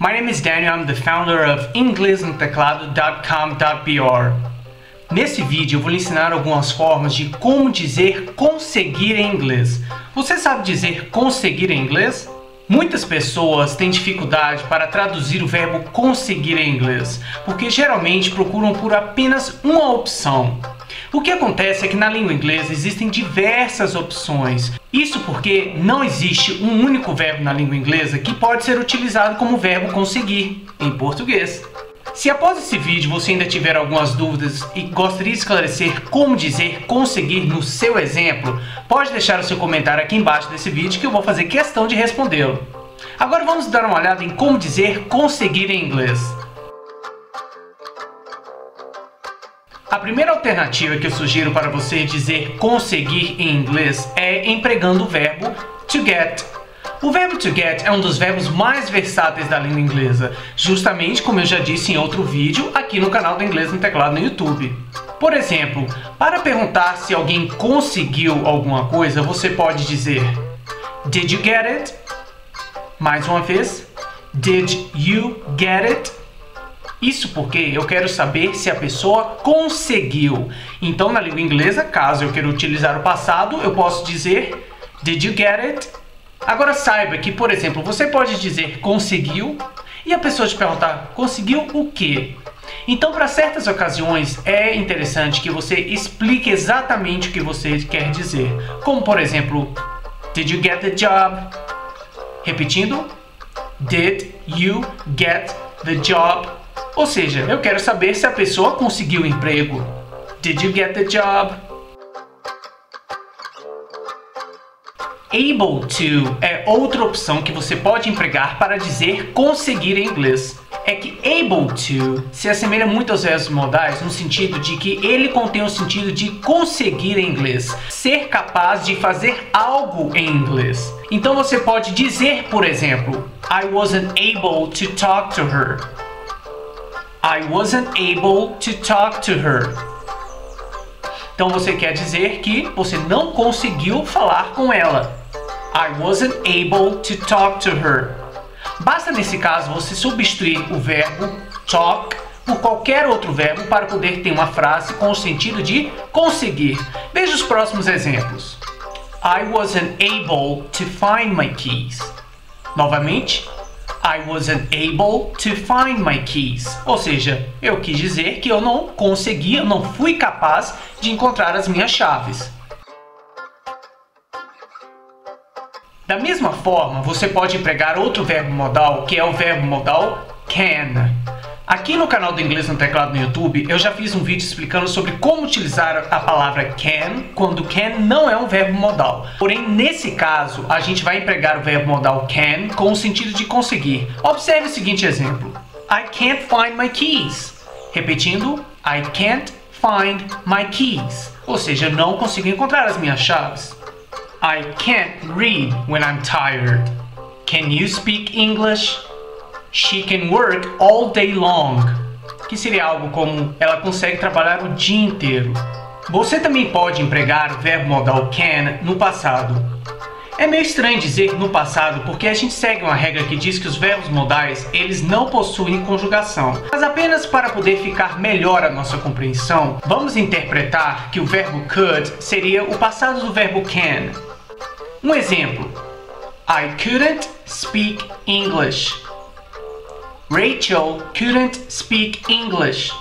My name is Daniel, I'm the founder of inglesnoteclado.com.br. Nesse vídeo eu vou lhe ensinar algumas formas de como dizer conseguir em inglês. Você sabe dizer conseguir em inglês? Muitas pessoas têm dificuldade para traduzir o verbo conseguir em inglês, porque geralmente procuram por apenas uma opção. O que acontece é que na língua inglesa existem diversas opções. Isso porque não existe um único verbo na língua inglesa que pode ser utilizado como verbo conseguir em português. Se após esse vídeo você ainda tiver algumas dúvidas e gostaria de esclarecer como dizer conseguir no seu exemplo, pode deixar o seu comentário aqui embaixo desse vídeo que eu vou fazer questão de respondê-lo. Agora vamos dar uma olhada em como dizer conseguir em inglês. A primeira alternativa que eu sugiro para você dizer conseguir em inglês é empregando o verbo to get. O verbo to get é um dos verbos mais versáteis da língua inglesa, justamente como eu já disse em outro vídeo aqui no canal do Inglês no Teclado no YouTube. Por exemplo, para perguntar se alguém conseguiu alguma coisa, você pode dizer Did you get it? Mais uma vez, Did you get it? Isso porque eu quero saber se a pessoa conseguiu. Então, na língua inglesa, caso eu queira utilizar o passado, eu posso dizer Did you get it? Agora saiba que, por exemplo, você pode dizer conseguiu e a pessoa te perguntar conseguiu o quê? Então, para certas ocasiões, é interessante que você explique exatamente o que você quer dizer. Como, por exemplo, Did you get the job? Repetindo, Did you get the job? Ou seja, eu quero saber se a pessoa conseguiu o emprego. Did you get the job? Able to é outra opção que você pode empregar para dizer conseguir em inglês. É que able to se assemelha muito aos verbos modais no sentido de que ele contém o sentido de conseguir em inglês, ser capaz de fazer algo em inglês. Então você pode dizer, por exemplo, I wasn't able to talk to her. I wasn't able to talk to her. Então você quer dizer que você não conseguiu falar com ela. I wasn't able to talk to her. Basta nesse caso você substituir o verbo talk por qualquer outro verbo para poder ter uma frase com o sentido de conseguir. Veja os próximos exemplos. I wasn't able to find my keys. Novamente, I wasn't able to find my keys. Ou seja, eu quis dizer que eu não consegui, eu não fui capaz de encontrar as minhas chaves. Da mesma forma, você pode empregar outro verbo modal, que é o verbo modal can. Aqui no canal do Inglês no Teclado no YouTube, eu já fiz um vídeo explicando sobre como utilizar a palavra can quando can não é um verbo modal. Porém, nesse caso, a gente vai empregar o verbo modal can com o sentido de conseguir. Observe o seguinte exemplo. I can't find my keys. Repetindo, I can't find my keys. Ou seja, eu não consigo encontrar as minhas chaves. I can't read when I'm tired. Can you speak English? She can work all day long. Que seria algo como ela consegue trabalhar o dia inteiro. Você também pode empregar o verbo modal can no passado. É meio estranho dizer no passado porque a gente segue uma regra que diz que os verbos modais eles não possuem conjugação. Mas apenas para poder ficar melhor a nossa compreensão, vamos interpretar que o verbo could seria o passado do verbo can. Um exemplo. I couldn't speak English. Rachel couldn't speak English.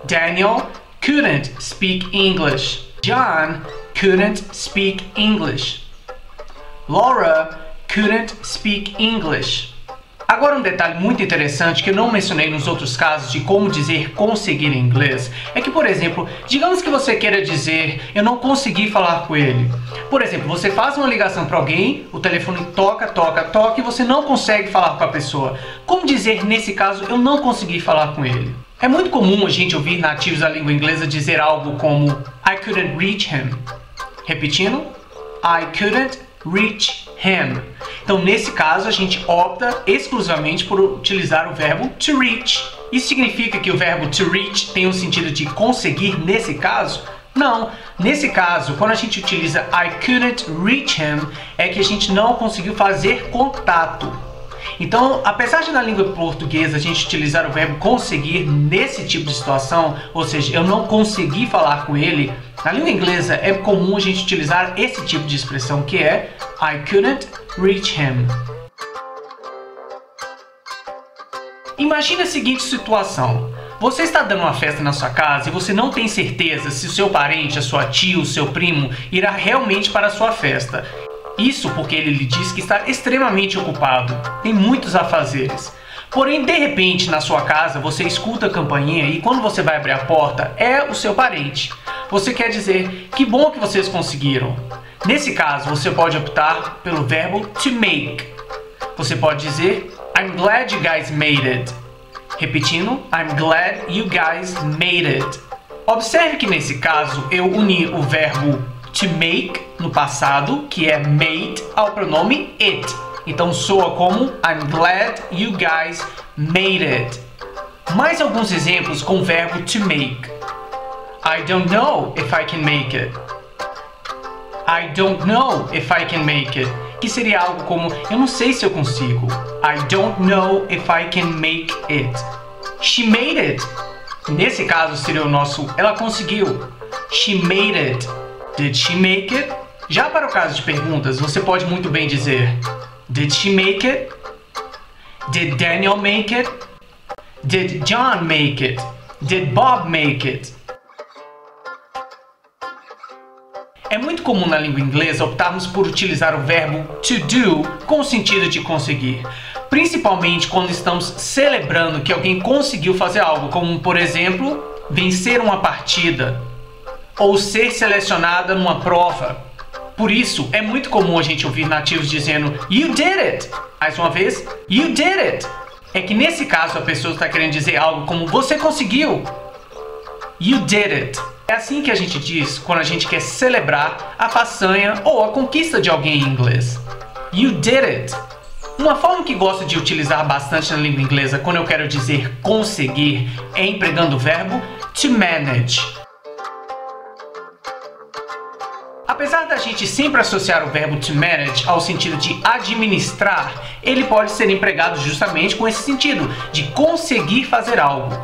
Daniel couldn't speak English. John couldn't speak English. Laura couldn't speak English. Agora um detalhe muito interessante que eu não mencionei nos outros casos de como dizer conseguir em inglês é que, por exemplo, digamos que você queira dizer eu não consegui falar com ele. Por exemplo, você faz uma ligação para alguém, o telefone toca, toca, toca e você não consegue falar com a pessoa. Como dizer nesse caso eu não consegui falar com ele? É muito comum a gente ouvir nativos da língua inglesa dizer algo como I couldn't reach him. Repetindo, I couldn't reach him. Então, nesse caso, a gente opta exclusivamente por utilizar o verbo to reach. Isso significa que o verbo to reach tem o sentido de conseguir nesse caso? Não. Nesse caso, quando a gente utiliza I couldn't reach him, é que a gente não conseguiu fazer contato. Então, apesar de na língua portuguesa a gente utilizar o verbo conseguir nesse tipo de situação, ou seja, eu não consegui falar com ele, na língua inglesa é comum a gente utilizar esse tipo de expressão que é I couldn't reach him. Imagine a seguinte situação. Você está dando uma festa na sua casa e você não tem certeza se o seu parente, a sua tia, o seu primo irá realmente para a sua festa. Isso porque ele lhe diz que está extremamente ocupado, tem muitos afazeres. Porém, de repente, na sua casa, você escuta a campainha e quando você vai abrir a porta, é o seu parente. Você quer dizer, que bom que vocês conseguiram. Nesse caso, você pode optar pelo verbo to make. Você pode dizer, I'm glad you guys made it. Repetindo, I'm glad you guys made it. Observe que nesse caso eu uni o verbo to make no passado, que é made, ao pronome it. Então soa como I'm glad you guys made it. Mais alguns exemplos com o verbo to make. I don't know if I can make it. I don't know if I can make it. Que seria algo como, eu não sei se eu consigo. I don't know if I can make it. She made it. Nesse caso seria o nosso, ela conseguiu. She made it. Did she make it? Já para o caso de perguntas, você pode muito bem dizer Did she make it? Did Daniel make it? Did John make it? Did Bob make it? É muito comum na língua inglesa optarmos por utilizar o verbo to do com o sentido de conseguir, principalmente quando estamos celebrando que alguém conseguiu fazer algo, como por exemplo, vencer uma partida ou ser selecionada numa prova. Por isso, é muito comum a gente ouvir nativos dizendo You did it! Mais uma vez, You did it! É que nesse caso a pessoa está querendo dizer algo como Você conseguiu! You did it! É assim que a gente diz quando a gente quer celebrar a façanha ou a conquista de alguém em inglês. You did it! Uma forma que gosto de utilizar bastante na língua inglesa quando eu quero dizer conseguir é empregando o verbo to manage. Apesar da gente sempre associar o verbo to manage ao sentido de administrar, ele pode ser empregado justamente com esse sentido, de conseguir fazer algo.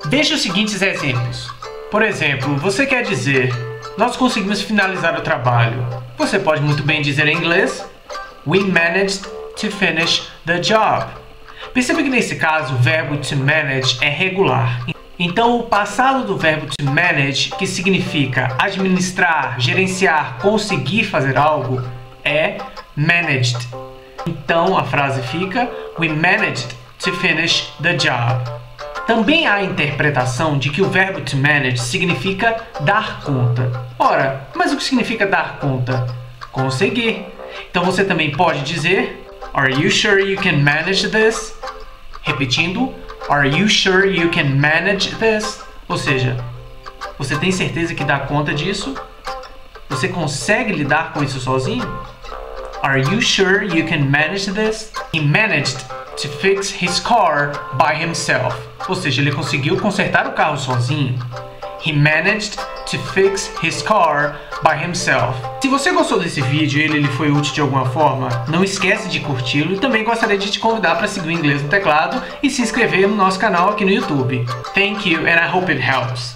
Veja os seguintes exemplos. Por exemplo, você quer dizer, nós conseguimos finalizar o trabalho. Você pode muito bem dizer em inglês, We managed to finish the job. Perceba que nesse caso o verbo to manage é regular. Então o passado do verbo to manage, que significa administrar, gerenciar, conseguir fazer algo, é managed. Então a frase fica We managed to finish the job. Também há a interpretação de que o verbo to manage significa dar conta. Ora, mas o que significa dar conta? Conseguir. Então você também pode dizer Are you sure you can manage this? Repetindo, Are you sure you can manage this? Ou seja, você tem certeza que dá conta disso? Você consegue lidar com isso sozinho? Are you sure you can manage this? He managed to fix his car by himself. Ou seja, ele conseguiu consertar o carro sozinho. He managed to fix his car by himself. Se você gostou desse vídeo e ele lhe foi útil de alguma forma, não esquece de curti-lo e também gostaria de te convidar para seguir o Inglês no Teclado e se inscrever no nosso canal aqui no YouTube. Thank you and I hope it helps.